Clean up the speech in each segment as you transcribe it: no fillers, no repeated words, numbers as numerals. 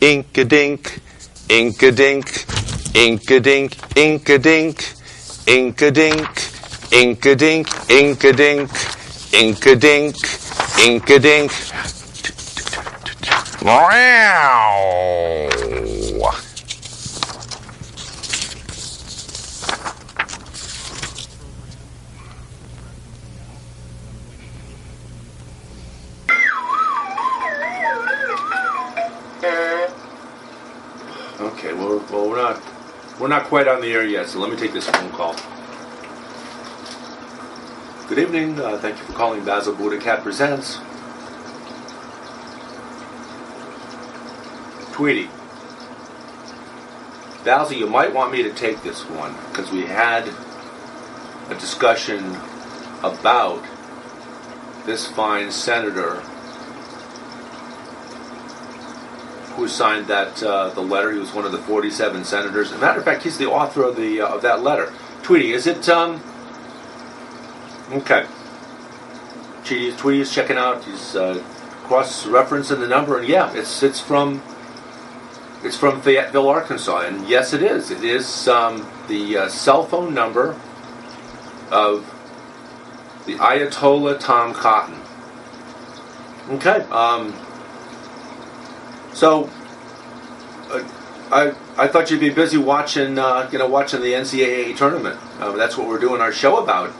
Ink-a-dink, ink-a-dink, ink-a-dink, ink-a-dink, ink-a-dink, ink-a-dink, ink-a-dink, ink-a-dink, ink-a-dink. Wow! Okay, well, we're not quite on the air yet, so let me take this phone call. Good evening. Thank you for calling Basil BuddhaCat Presents. Tweety. Basil, you might want me to take this one, because we had a discussion about this fine senator who signed that the letter. He was one of the 47 senators. As a matter of fact, he's the author of the of that letter. Tweety, is it okay? Tweety is checking out. He's cross-referencing the number, and yeah, it's from Fayetteville, Arkansas, and yes, it is. It is the cell phone number of the Ayatollah Tom Cotton. Okay. So, I thought you'd be busy watching watching the NCAA tournament. That's what we're doing our show about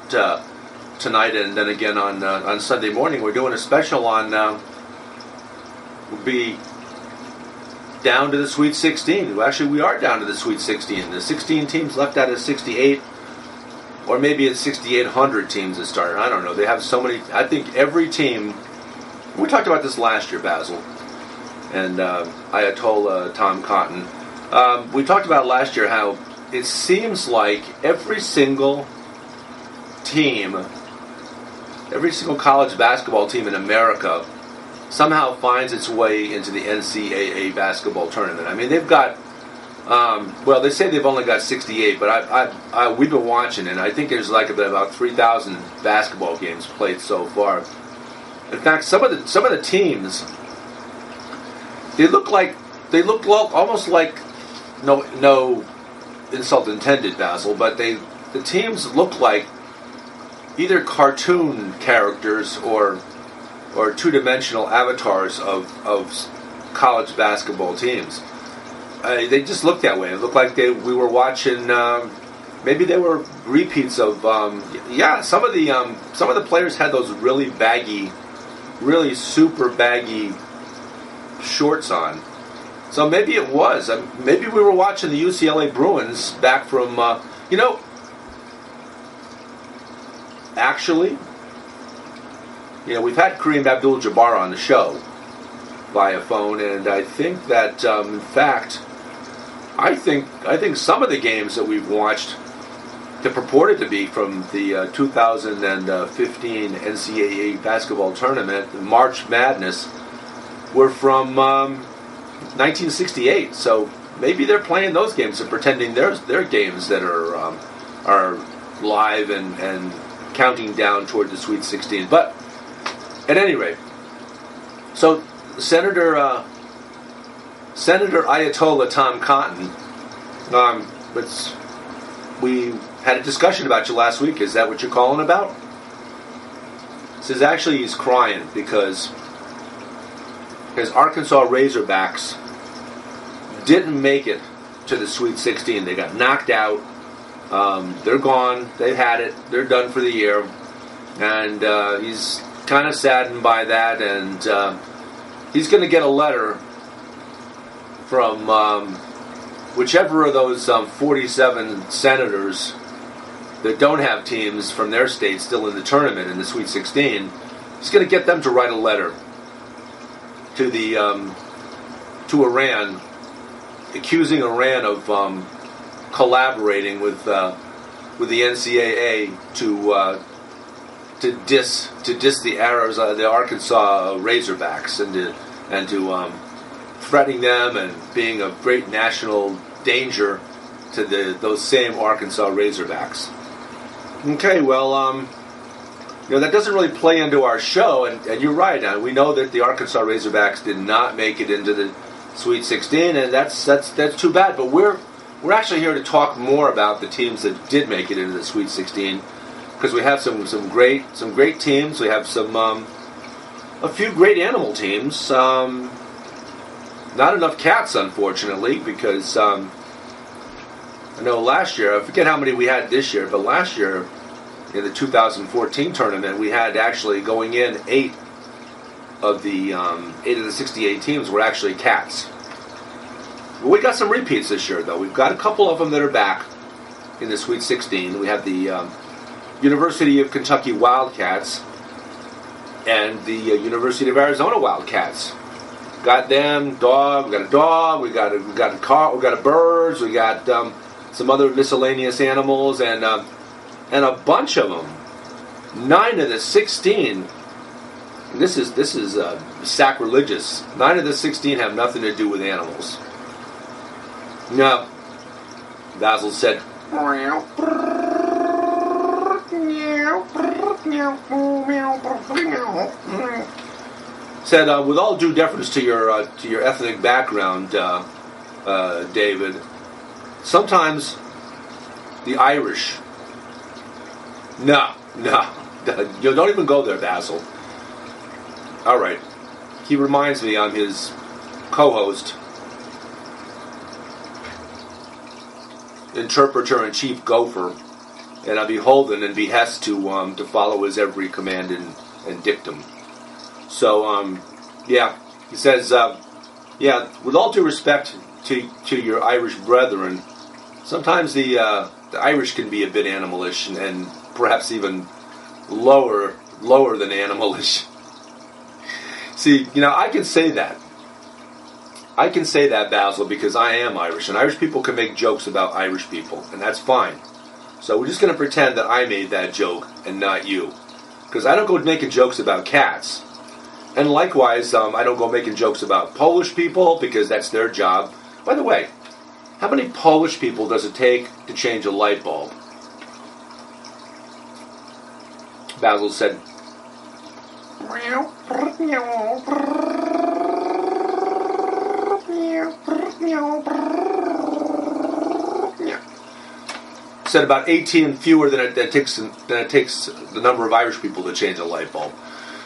tonight, and then again on Sunday morning. We're doing a special on. We'll be down to the Sweet 16. Well, actually, we are down to the Sweet 16. The 16 teams left out of 68, or maybe it's 6,800 teams that started. I don't know. They have so many. I think every team. We talked about this last year, Basil, and Ayatollah Tom Cotton. We talked about last year how it seems like every single team, every single college basketball team in America somehow finds its way into the NCAA basketball tournament. I mean, they've got, well, they say they've only got 68, but we've been watching, and I think there's like about 3,000 basketball games played so far. In fact, some of the teams, they look almost like, no insult intended, Basil, but the teams look like either cartoon characters or two-dimensional avatars of college basketball teams. They just look that way. It looked like we were watching. Maybe they were repeats of. Some of the players had those really baggy, really super baggy shorts on. So maybe it was. Maybe we were watching the UCLA Bruins back from. Actually, we've had Kareem Abdul-Jabbar on the show via phone, and I think that, in fact, I think some of the games that we've watched that purported to be from the 2015 NCAA basketball tournament, the March Madness, were from 1968. So maybe they're playing those games and pretending they're games that are live and counting down toward the Sweet 16. But at any rate, so Senator Ayatollah Tom Cotton, we had a discussion about you last week. Is that what you're calling about? Says actually he's crying because his Arkansas Razorbacks didn't make it to the Sweet 16. They got knocked out. They're gone. They've had it. They're done for the year. And he's kind of saddened by that. And he's going to get a letter from whichever of those 47 senators that don't have teams from their state still in the tournament in the Sweet 16. He's going to get them to write a letter to the to Iran, accusing Iran of collaborating with the NCAA to diss the Arkansas Razorbacks and to threatening them and being a great national danger to those same Arkansas Razorbacks. Okay, well, that doesn't really play into our show, and you're right. We know that the Arkansas Razorbacks did not make it into the Sweet 16, and that's too bad. But we're actually here to talk more about the teams that did make it into the Sweet 16, because we have some great teams. We have a few great animal teams. Not enough cats, unfortunately, because I know last year, I forget how many we had this year, but last year in the 2014 tournament, we had actually going in 8 of the 68 teams were actually cats. But we got some repeats this year, though. We've got a couple of them that are back in the Sweet 16. We have the University of Kentucky Wildcats and the University of Arizona Wildcats. Got them dog. We got a dog. We got a car. We got a birds. We got some other miscellaneous animals and a bunch of them. 9 of the 16. This is sacrilegious. 9 of the 16 have nothing to do with animals. No. Basil said. Said, with all due deference to your ethnic background, David, sometimes the Irish. No, you don't even go there, Basil. All right, he reminds me I'm his co-host, interpreter-in-chief Gopher, and I'm beholden and behest to follow his every command and dictum. So, he says, with all due respect to your Irish brethren, sometimes the Irish can be a bit animalish and perhaps even lower than animalish. See, I can say that. I can say that, Basil, because I am Irish, and Irish people can make jokes about Irish people, and that's fine. So we're just going to pretend that I made that joke and not you, because I don't go making jokes about cats. And likewise, I don't go making jokes about Polish people, because that's their job. By the way, how many Polish people does it take to change a light bulb? Basil said, said about 18 fewer than it takes the number of Irish people to change a light bulb.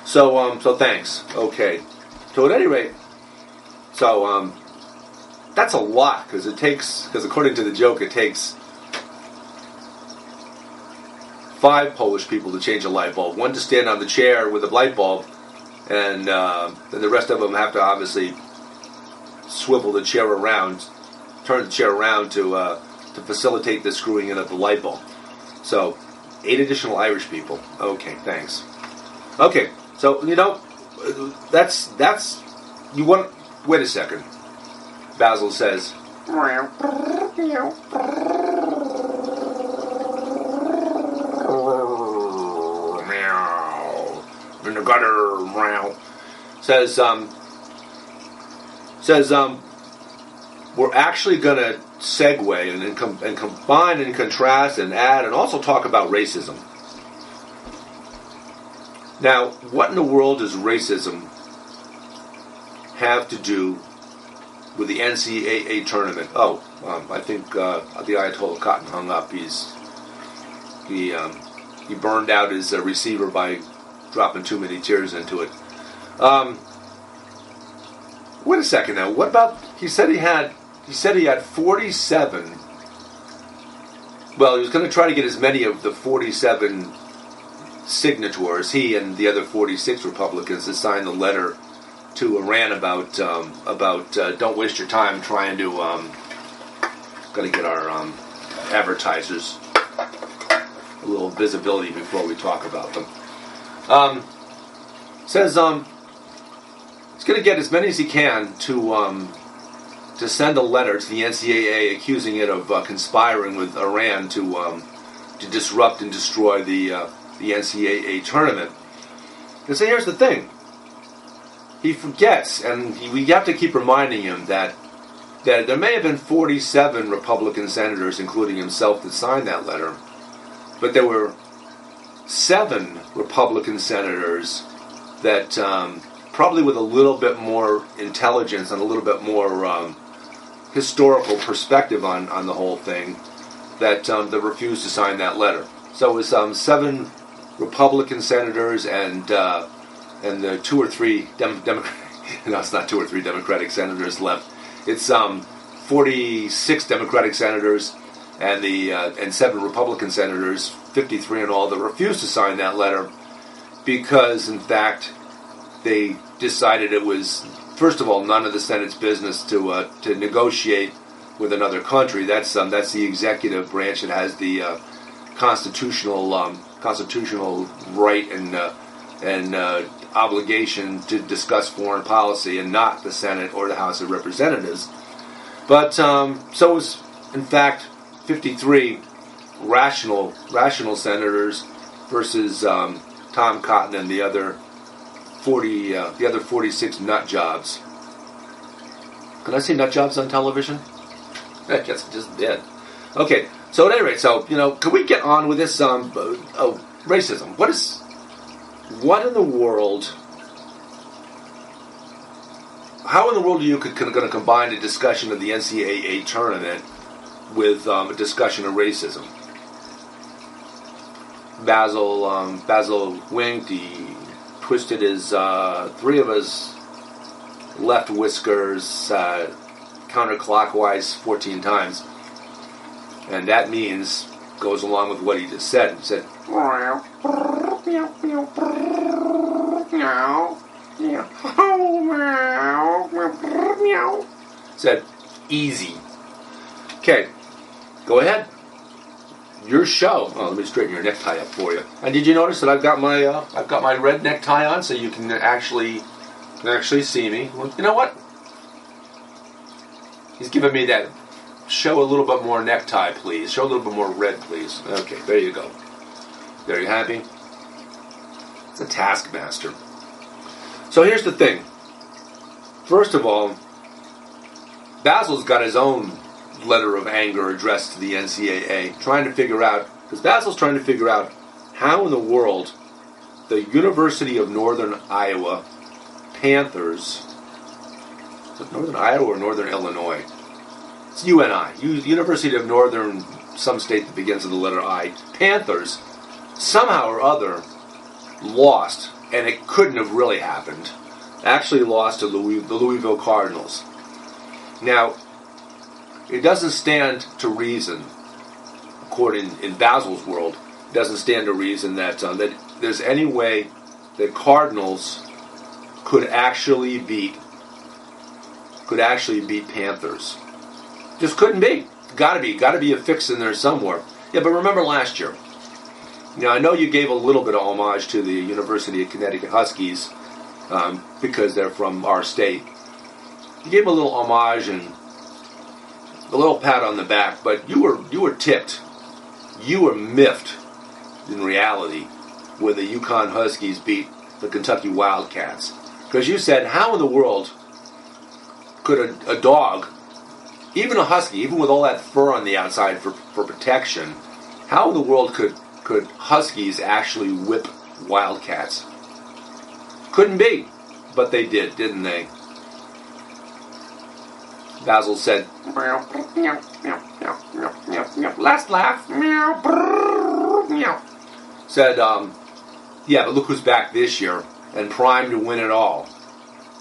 So thanks. Okay. So at any rate, that's a lot, because according to the joke, it takes 5 Polish people to change a light bulb. 1 to stand on the chair with a light bulb, and then the rest of them have to obviously swivel the chair around, turn the chair around to facilitate the screwing in of the light bulb. So 8 additional Irish people. Okay, thanks. Okay, so that's you want. Wait a second. Basil says. In the gutter, meow. Says we're actually going to segue and combine and contrast and add and also talk about racism. Now, what in the world does racism have to do with the NCAA tournament? I think the Ayatollah Cotton hung up. He burned out his receiver by dropping too many tears into it. Wait a second now. What about? He said he had 47. Well, he was going to try to get as many of the 47 signatories, he and the other 46 Republicans, to sign the letter to Iran about don't waste your time trying to got to get our advertisers a little visibility before we talk about them. Says he's going to get as many as he can to send a letter to the NCAA accusing it of conspiring with Iran to disrupt and destroy the NCAA tournament. And so here's the thing. He forgets, and we have to keep reminding him that there may have been 47 Republican senators, including himself, that signed that letter, but there were 7 Republican senators that probably with a little bit more intelligence and a little bit more historical perspective on the whole thing, that refused to sign that letter. So it was 7 Republican senators and the 2 or 3 Democratic. No, it's not 2 or 3 Democratic senators left. It's 46 Democratic senators and 7 Republican senators, 53 in all, that refused to sign that letter because, in fact, they decided it was, first of all, none of the Senate's business to negotiate with another country. That's the executive branch that has the constitutional right and obligation to discuss foreign policy, and not the Senate or the House of Representatives. But so it was, in fact, 53 rational senators versus Tom Cotton and the other 46 nut jobs. Can I say nut jobs on television? I guess I just did. Okay, so at any rate, can we get on with this racism? What in the world? How in the world are you going to combine a discussion of the NCAA tournament with a discussion of racism? Basil winked. He twisted his 3 of his left whiskers counterclockwise 14 times, and that goes along with what he just said. He said, said, easy. Okay, go ahead. Your show. Oh, let me straighten your necktie up for you. And did you notice that I've got my red necktie on, so you can actually see me? Well, you know what? He's giving me that. Show a little bit more necktie, please. Show a little bit more red, please. Okay, there you go. Very happy. It's a taskmaster. So here's the thing. First of all, Basil's got his own letter of anger addressed to the NCAA, because Basil's trying to figure out how in the world the University of Northern Iowa Panthers, is it Northern Iowa or Northern Illinois? It's UNI, University of Northern, some state that begins with the letter I. Panthers, somehow or other, lost, and it couldn't have really happened, actually lost to the Louisville Cardinals. Now, it doesn't stand to reason, according in Basil's world, it doesn't stand to reason that there's any way that Cardinals could actually beat Panthers. Just couldn't be. Got to be a fix in there somewhere. Yeah, but remember last year. Now, I know you gave a little bit of homage to the University of Connecticut Huskies because they're from our state. You gave them a little homage and a little pat on the back, but you were tipped. You were miffed in reality when the Yukon Huskies beat the Kentucky Wildcats. Because you said, how in the world could a dog, even a husky, even with all that fur on the outside for protection, how in the world could huskies actually whip wildcats? Couldn't be. But they did, didn't they? Basil said, last laugh. Said, yeah, but look who's back this year and primed to win it all.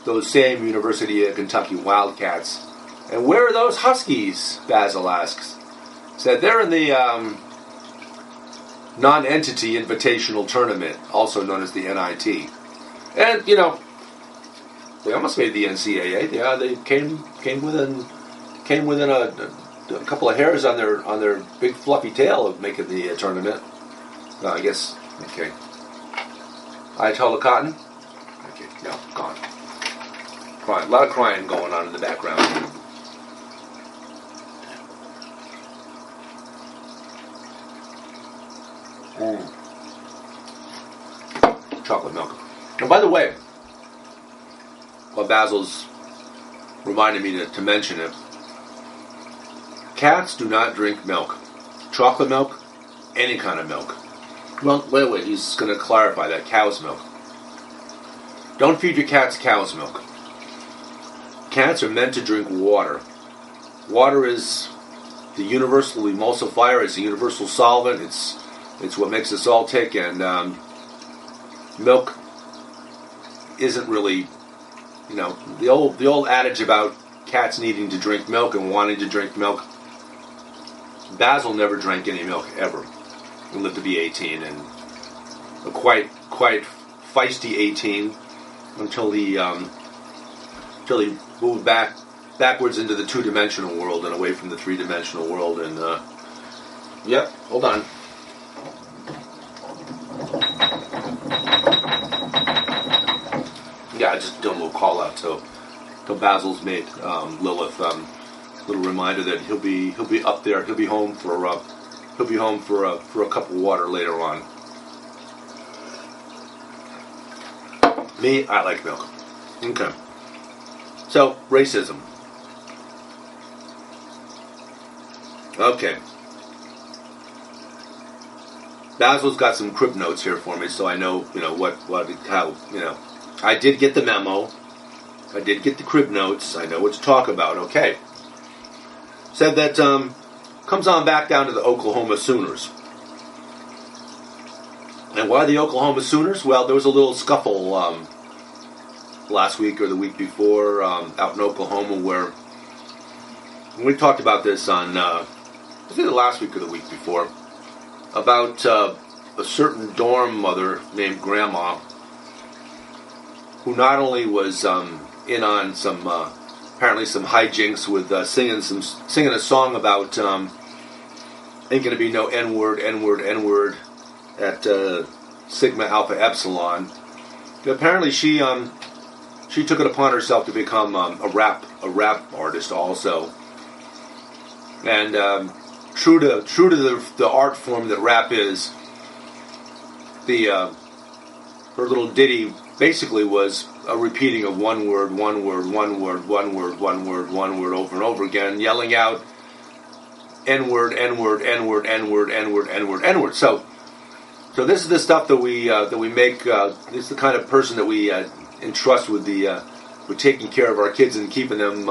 Those same University of Kentucky Wildcats. And where are those Huskies? Basil asks. Said they're in the non-entity invitational tournament, also known as the NIT. And, they almost made the NCAA. Yeah, they came within a couple of hairs on their big fluffy tail of making the tournament. I guess. Okay. Ayatollah Cotton. Okay, no, gone. Crying, a lot of crying going on in the background. Chocolate milk. And by the way, while Basil's reminded me to mention it, cats do not drink milk. Chocolate milk, any kind of milk. Well, wait, he's going to clarify that. Cow's milk. Don't feed your cats cow's milk. Cats are meant to drink water. Water is the universal emulsifier. It's a universal solvent. It's what makes us all tick. And milk isn't really, the old adage about cats needing to drink milk and wanting to drink milk. Basil never drank any milk ever. He lived to be 18, and a quite feisty 18 until he moved backwards into the two-dimensional world and away from the three-dimensional world. And hold on. Yeah, I just did a little call out to Basil's mate, Lilith. Little reminder that he'll be up there. He'll be home for a cup of water later on. Me, I like milk. Okay. So, racism. Okay. Basil's got some crib notes here for me, so I know, how. I did get the memo. I did get the crib notes. I know what to talk about. Okay. Said that comes on back down to the Oklahoma Sooners. And why the Oklahoma Sooners? Well, there was a little scuffle last week or the week before out in Oklahoma where we talked about this on, I think the last week or the week before, about a certain dorm mother named Grandma who not only was in on some apparently some hijinks with singing a song about ain't gonna be no N-word at Sigma Alpha Epsilon. But apparently she took it upon herself to become a rap artist also, and true to the art form that rap is, her little ditty basically was a repeating of one word over and over again, yelling out N-word. So this is the stuff that we make. This is the kind of person that we entrust with with taking care of our kids and keeping them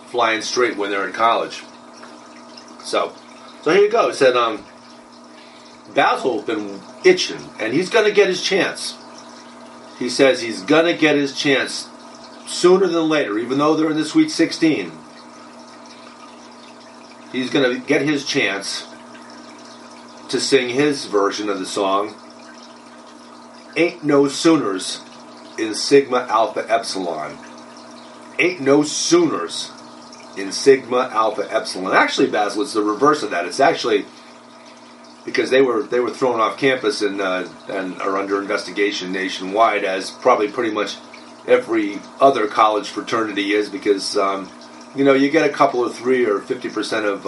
flying straight when they're in college. So here you go. It said Basil's been itching, and he's going to get his chance. He says he's going to get his chance sooner than later, even though they're in the Sweet 16. He's going to get his chance to sing his version of the song, Ain't No Sooners in Sigma Alpha Epsilon. Ain't no Sooners in Sigma Alpha Epsilon. Actually, Basil, it's the reverse of that. It's actually because they were thrown off campus and are under investigation nationwide, as probably pretty much every other college fraternity is, because you get a couple of 3 or 50% of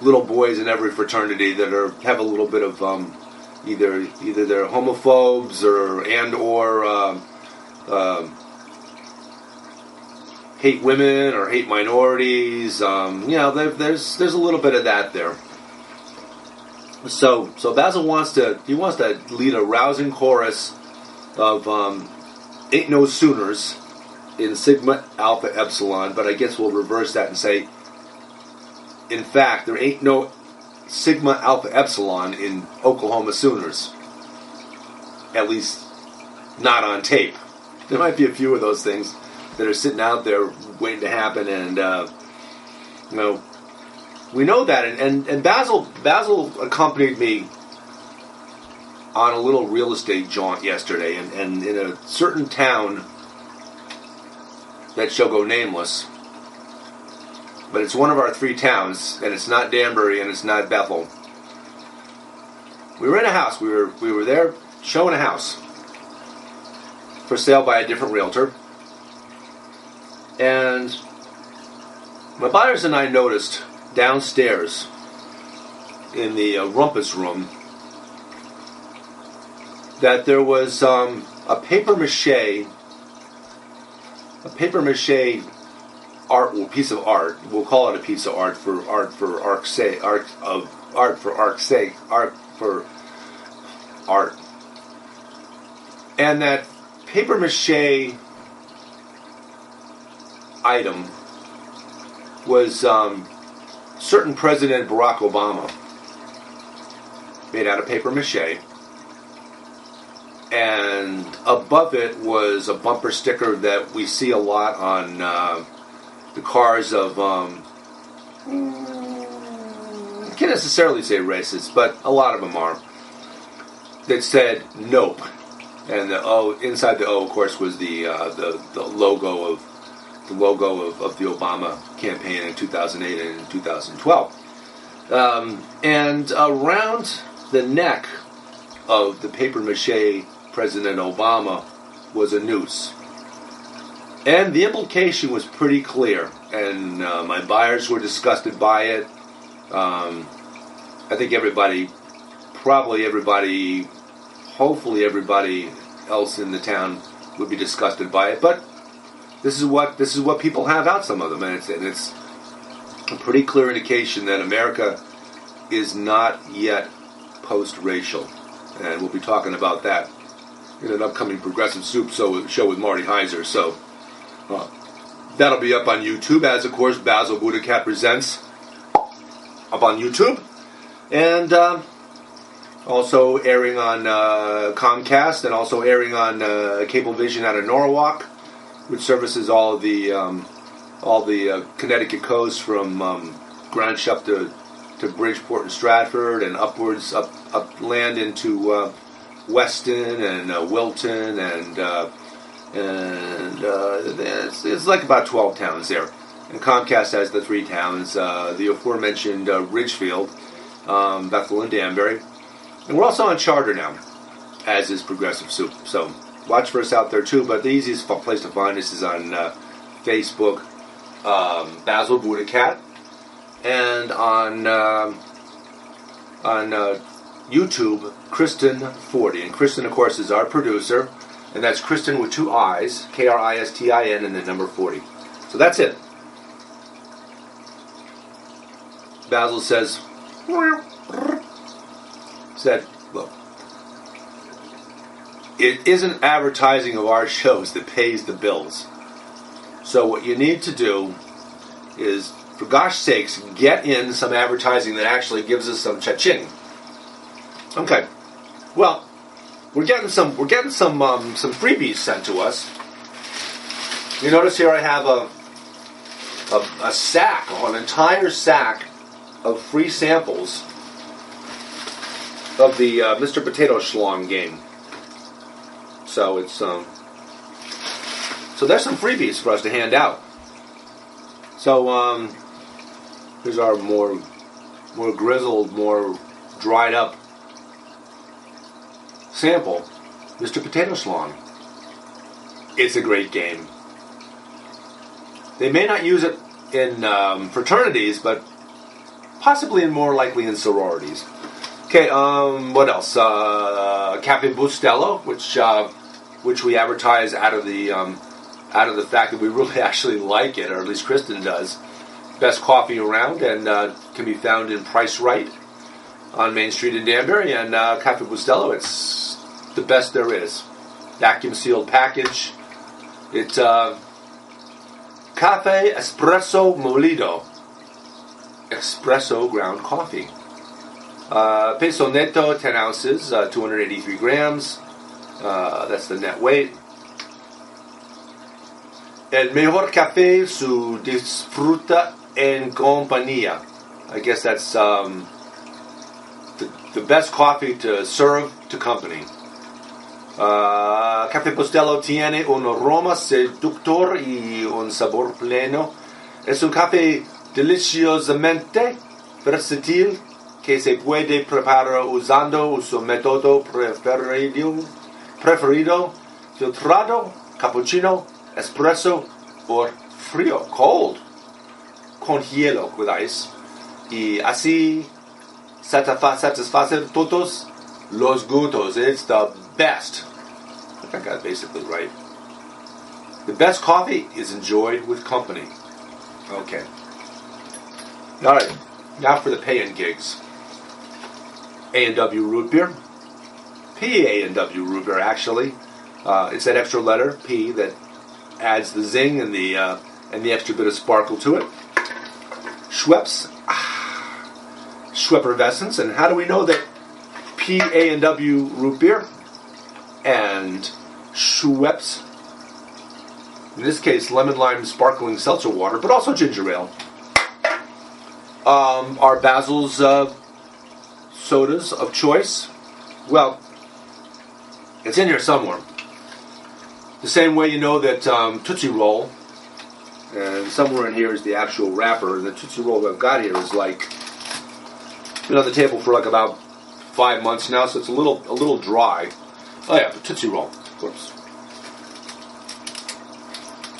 little boys in every fraternity that have a little bit of either they're homophobes or hate women or hate minorities. There's a little bit of that there. So Basil wants to lead a rousing chorus of Ain't No Sooners in Sigma Alpha Epsilon, but I guess we'll reverse that and say, in fact, there ain't no Sigma Alpha Epsilon in Oklahoma Sooners. At least not on tape. There might be a few of those things that are sitting out there waiting to happen, and we know that, and Basil accompanied me on a little real estate jaunt yesterday, and in a certain town that shall go nameless, but it's one of our 3 towns, and it's not Danbury, and it's not Bethel. We were in a house. We were there showing a house for sale by a different realtor, and my buyers and I noticed downstairs in the rumpus room that there was a paper mache piece of art. We'll call it a piece of art for art's sake. And that papier-mâché item was certain President Barack Obama, made out of papier-mâché, and above it was a bumper sticker that we see a lot on the cars of, I can't necessarily say racist, but a lot of them are, that said "Nope," and the O, inside the O, of course, was the logo of the Obama campaign in 2008 and 2012, and around the neck of the papier-mâché President Obama was a noose. And the implication was pretty clear, and my buyers were disgusted by it. I think everybody, hopefully everybody else in the town would be disgusted by it. But this is what people have out, some of them, and it's a pretty clear indication that America is not yet post-racial, and we'll be talking about that in an upcoming Progressive Soup show with Marty Heiser. So that'll be up on YouTube, as of course Basil BuddhaCat presents up on YouTube, and also airing on Comcast, and also airing on Cablevision out of Norwalk, which services all the Connecticut coast from Greenwich up to Bridgeport and Stratford, and upwards upland into Weston and Wilton, and it's like about 12 towns there. And Comcast has the 3 towns, the aforementioned Ridgefield, Bethel, and Danbury. And we're also on Charter now, as is Progressive Soup. So watch for us out there too. But the easiest place to find us is on Facebook, Basil BuddhaCat, and on YouTube, Kristen40. And Kristen, of course, is our producer, and that's Kristen with 2 I's, Kristin, and the number 40. So that's it. Basil said, look, it isn't advertising of our shows that pays the bills. So what you need to do is, for gosh sakes, get in some advertising that actually gives us some cha-ching. Okay. Well, we're getting some freebies sent to us. You notice here I have a sack, an entire sack of free samples of the Mr. Potato Schlong game. So it's so there's some freebies for us to hand out. So here's our more grizzled, more dried up sample, Mr. Potato Schlong. It's a great game. They may not use it in fraternities, but possibly and more likely in sororities. Okay, what else? Cafe Bustelo, which we advertise out of the fact that we really actually like it, or at least Kristen does. Best coffee around, and can be found in Price Right on Main Street in Danbury. And Cafe Bustelo, it's the best there is. Vacuum sealed package. It's Cafe Espresso Molido. Espresso ground coffee. Peso Neto, 10 ounces, 283 grams. That's the net weight. El mejor café se disfruta en compañía. I guess that's the best coffee to serve to company. Café Bustelo tiene un aroma seductor y un sabor pleno. Es un café deliciosamente versátil que se puede preparar usando su método preferido, filtrado, cappuccino, espresso o frío, cold, con hielo with ice, y así satisfacer todos los gustos. It's the best. I think I got basically right. The best coffee is enjoyed with company. Okay. All right. Now for the pay-in gigs. A&W root beer. PA&W root beer, actually. It's that extra letter, P, that adds the zing and the extra bit of sparkle to it. Schweppes. Schweppervescence. And how do we know that P, A, and W root beer and Schweppes, in this case lemon lime sparkling seltzer water, but also ginger ale, are Basil's sodas of choice? Well, it's in here somewhere. The same way you know that Tootsie Roll, and somewhere in here is the actual wrapper, and the Tootsie Roll I've got here is like been on the table for like about 5 months now, so it's a little dry. Oh yeah, the Tootsie Roll. Whoops.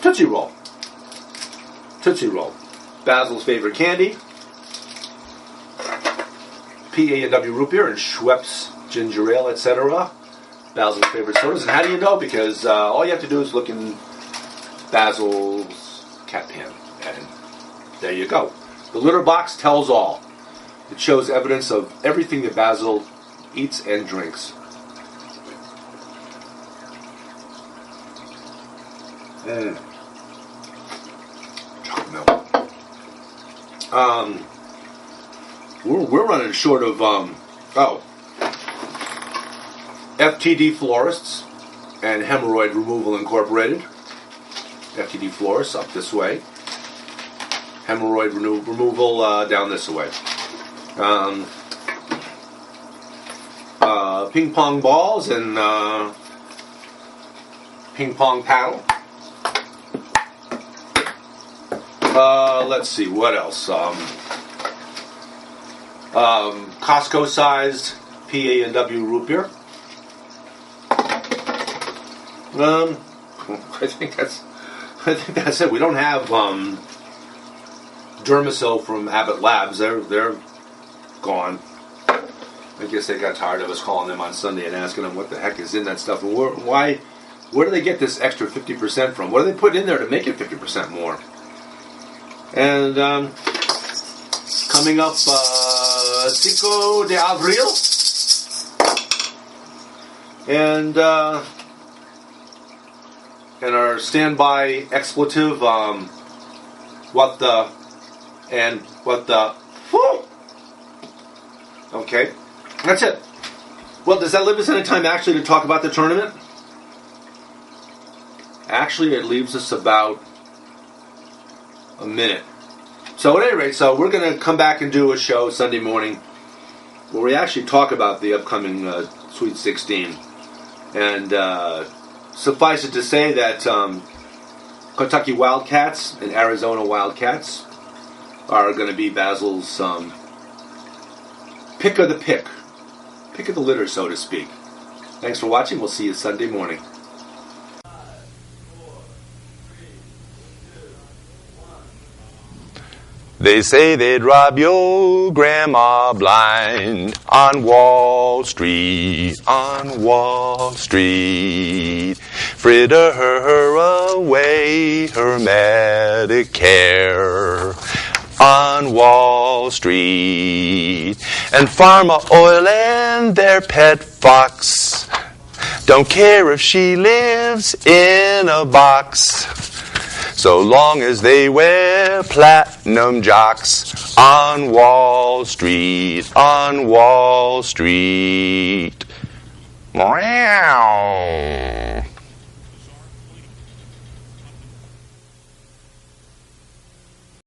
Tootsie Roll. Tootsie Roll. Basil's favorite candy. P, A, and W root beer and Schweppes ginger ale, etc. Basil's favorite sodas. And how do you know? Because all you have to do is look in Basil's cat pan. And there you go. The litter box tells all. It shows evidence of everything that Basil eats and drinks. Chocolate milk. We're running short of FTD Florists and Hemorrhoid Removal Incorporated. FTD Florists up this way. Hemorrhoid removal down this way. Ping pong balls and ping pong paddle. Let's see, what else? Costco-sized P, A, and W root beer. I think that's it. We don't have Dermacell from Abbott Labs. They're gone. I guess they got tired of us calling them on Sunday and asking them what the heck is in that stuff and where do they get this extra 50% from? What do they put in there to make it 50% more? And coming up 5 de Abril, and our standby expletive, what the whew. Okay, that's it. Well, does that leave us any time actually to talk about the tournament? Actually, it leaves us about a minute. So at any rate, we're going to come back and do a show Sunday morning where we actually talk about the upcoming Sweet 16. And suffice it to say that Kentucky Wildcats and Arizona Wildcats are going to be Basil's pick of the pick. Pick of the litter, so to speak. Thanks for watching. We'll see you Sunday morning. They say they'd rob your grandma blind on Wall Street, fritter her away her Medicare on Wall Street. And Pharma Oil and their pet fox don't care if she lives in a box, so long as they wear platinum jocks on Wall Street, Meow.